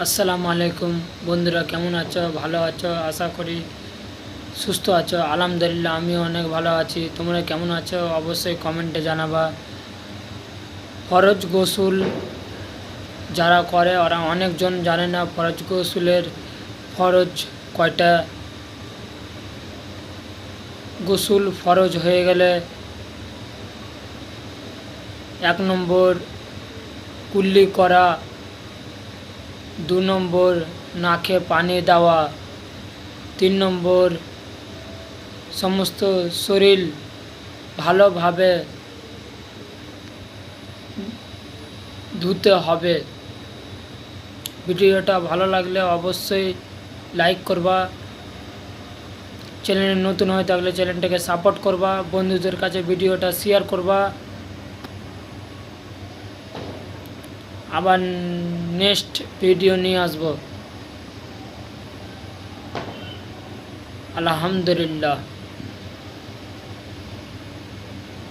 আসসালামু আলাইকুম বন্ধুরা, কেমন আছো? ভালো আছো? আশা করি সুস্থ আছো। আলহামদুলিল্লাহ, আমিও অনেক ভালো আছি। তোমরা কেমন আছো অবশ্যই কমেন্টে জানাবা। ফরজ গোসল যারা করে ওরা অনেকজন জানে না ফরজ গোসলের ফরজ কয়টা। গোসল ফরজ হয়ে গেলে 1 নম্বর কুল্লি করা, 2 নম্বর নাকে পানি দেওয়া, 3 নম্বর সমস্ত শরীর ভালোভাবে ধুতে হবে। ভিডিওটা ভালো লাগলে অবশ্যই লাইক করবা, চ্যানেলে নতুন হয়ে থাকলে চ্যানেলটাকে সাপোর্ট করবা, বন্ধুদের কাছে ভিডিওটা শেয়ার করবা। আবার নেক্সট ভিডিও নিয়ে আসবো। আলহামদুলিল্লাহ।